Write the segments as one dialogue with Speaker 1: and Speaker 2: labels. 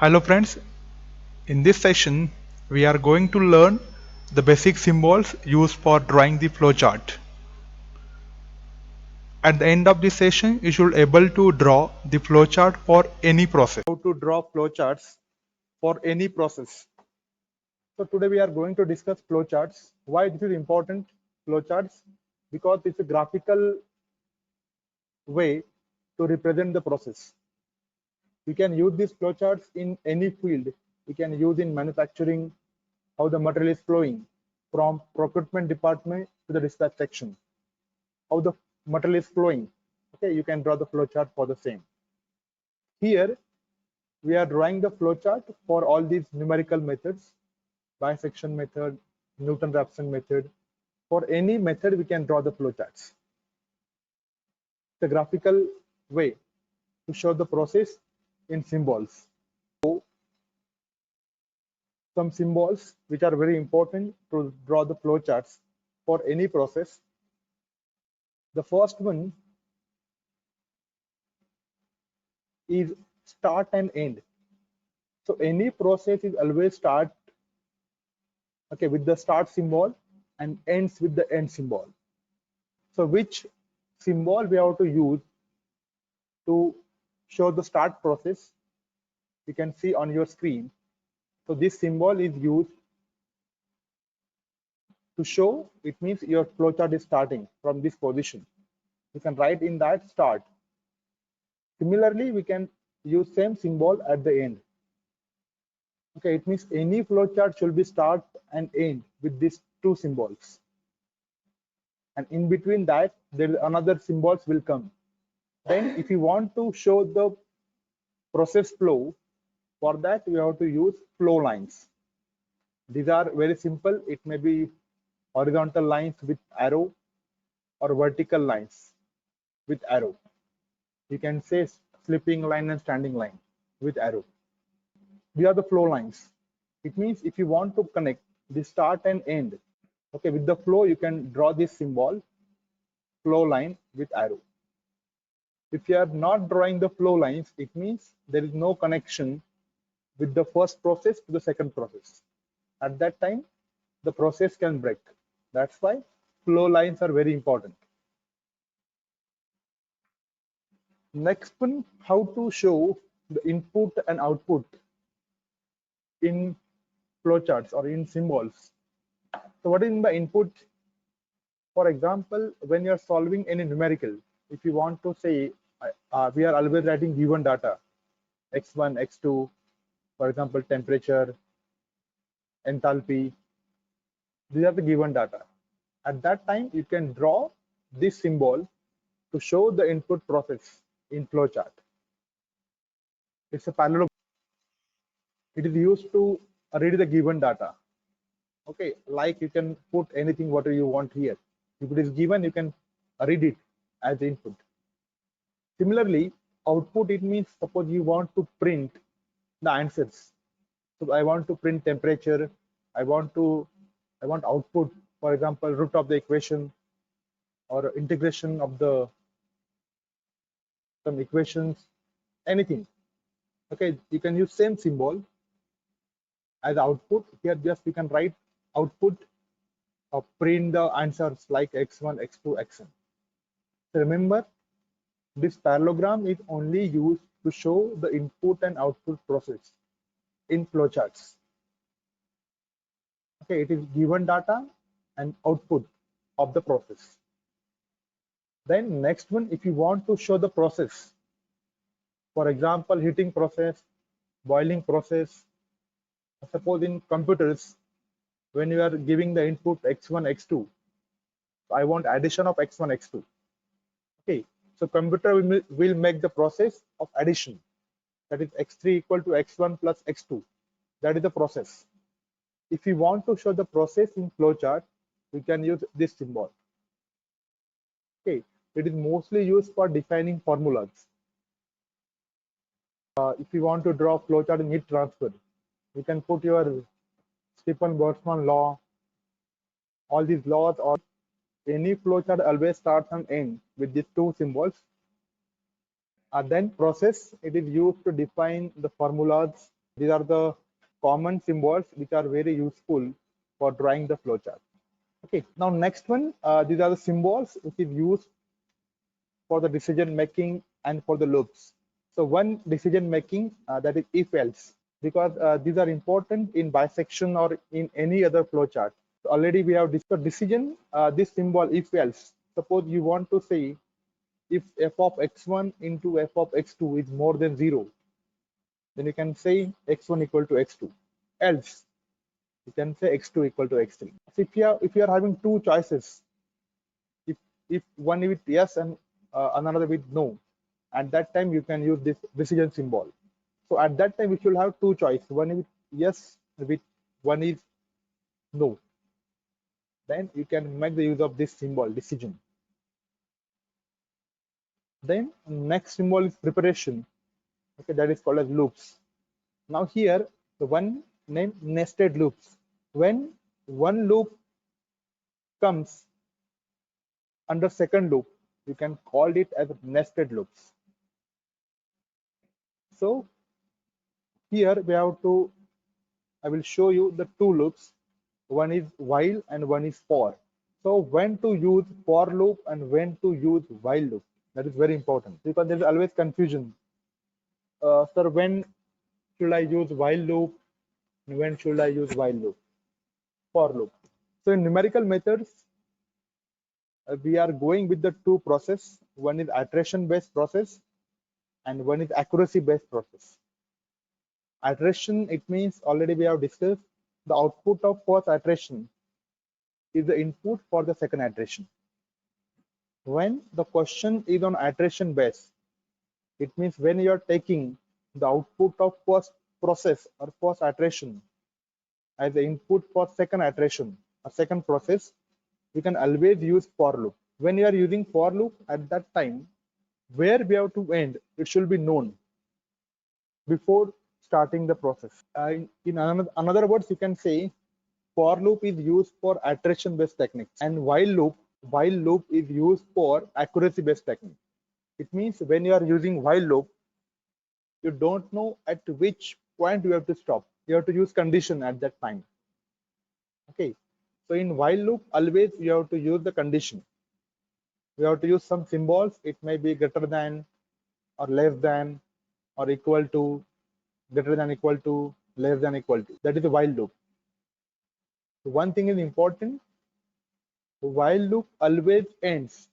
Speaker 1: Hello friends, in this session we are going to learn the basic symbols used for drawing the flowchart. At the end of this session you should able to draw the flowchart for any process. How to draw flowcharts for any process. So today we are going to discuss flowcharts. Why this is important? Flowcharts because it's a graphical way to represent the process. We can use these flowcharts in any field. We can use in manufacturing, how the material is flowing from procurement department to the dispatch section, how the material is flowing. Okay, you can draw the flowchart for the same. Here we are drawing the flowchart for all these numerical methods, bisection method, Newton-Raphson method. For any method we can draw the flowcharts. It's a graphical way to show the process in symbols. So some symbols which are very important to draw the flowcharts for any process. The first one is start and end. So any process is always start with the start symbol and ends with the end symbol. So which symbol we have to use to show the start process? You can see on your screen. So this symbol is used to show, it means your flowchart is starting from this position. You can write in that start. Similarly, we can use same symbol at the end. Okay, it means any flowchart should be start and end with these two symbols. And in between that, there another symbols will come. Then if you want to show the process flow, for that we have to use flow lines. These are very simple. It may be horizontal lines with arrow or vertical lines with arrow. You can say slipping line and standing line with arrow. These are the flow lines. It means if you want to connect the start and end, okay, with the flow, you can draw this symbol, flow line with arrow. If you are not drawing the flow lines, it means there is no connection with the first process to the second process. At that time, the process can break. That's why flow lines are very important. Next one, how to show the input and output in flowcharts or in symbols. So what is the input? For example, when you are solving any numerical, if you want to say, we are always writing given data, x1, x2, for example, temperature, enthalpy, these are the given data. At that time, you can draw this symbol to show the input process in flowchart. It's a parallelogram. It is used to read the given data. Okay, like you can put anything whatever you want here. If it is given, you can read it as input. Similarly, output, it means suppose you want to print the answers. So I want to print temperature. I want output, for example, root of the equation or integration of the some equations, anything. Okay, you can use same symbol as output. Here just we can write output or print the answers like x1, x2, xn. So remember, this parallelogram is only used to show the input and output process in flowcharts. Okay, it is given data and output of the process. Then next one, if you want to show the process, for example, heating process, boiling process, suppose in computers, when you are giving the input x1, x2, I want addition of x1, x2. Okay, so computer will make the process of addition. That is x3 equal to x1 plus x2. That is the process. If you want to show the process in flowchart, we can use this symbol. Okay, it is mostly used for defining formulas. If you want to draw flowchart in heat transfer, you can put your Stephan-Boltzmann law, all these laws, or any flowchart always starts and ends with these two symbols. And then process, it is used to define the formulas These are the common symbols which are very useful for drawing the flowchart. Okay, now next one, these are the symbols which is used for the decision making and for the loops. So one decision making, that is if else, because these are important in bisection or in any other flowchart. So already we have discussed decision, this symbol if else. Suppose you want to say if f of x1 into f of x2 is more than 0, then you can say x1 equal to x2. Else, you can say x2 equal to x3. So if you are having two choices, if one with yes and another with no, at that time you can use this decision symbol. So at that time we should have two choices, one with yes, with one is no. Then you can make the use of this symbol decision. Then next symbol is preparation. Okay, that is called as loops. Now here the one named nested loops. When one loop comes under second loop, you can call it as nested loops. So here we have to, I will show you the two loops. One is while and one is for. So when to use for loop and when to use while loop, that is very important because there is always confusion. Sir, when should I use while loop and when should I use while loop? For loop. So in numerical methods, we are going with the two process. One is iteration based process and one is accuracy based process. Iteration, it means already we have discussed the output of first iteration is the input for the second iteration. When the question is on iteration base, it means when you are taking the output of first process or first iteration as the input for second iteration or second process, you can always use for loop. When you are using for loop, at that time where we have to end, it should be known before starting the process. In another words, you can say for loop is used for iteration based techniques and while loop is used for accuracy based technique. It means when you are using while loop, you don't know at which point you have to stop. You have to use condition at that time. Okay, so in while loop always you have to use the condition. You have to use some symbols. It may be greater than or less than or equal to, greater than equal to, less than equal to. That is a while loop. So one thing is important, while loop always ends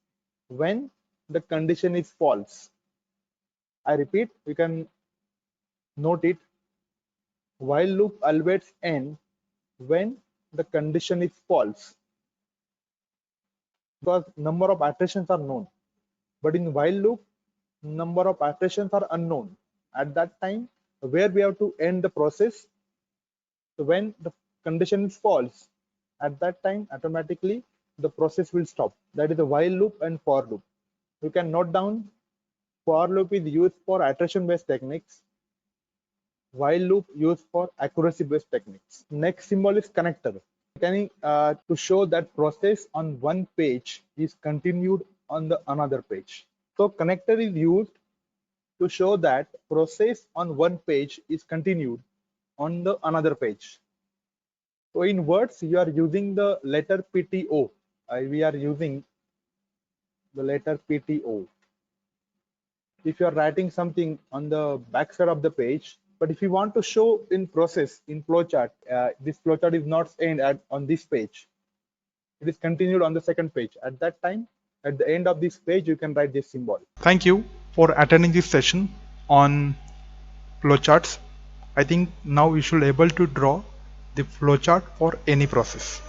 Speaker 1: when the condition is false. I repeat, you can note it. While loop always ends when the condition is false, because number of iterations are known. But in while loop, number of iterations are unknown. At that time, where we have to end the process, so when the condition is false, at that time automatically the process will stop. That is the while loop and for loop. You can note down, for loop is used for iteration based techniques, while loop used for accuracy based techniques. Next symbol is connector. To show that process on one page is continued on the another page. So connector is used to show that process on one page is continued on the another page. So in words, you are using the letter PTO. We are using the letter PTO. If you are writing something on the back side of the page, but if you want to show in process, in flowchart, this flowchart is not end on this page. It is continued on the second page. At that time, at the end of this page, you can write this symbol.
Speaker 2: Thank you for attending this session on flowcharts. I think now you should able to draw the flowchart for any process.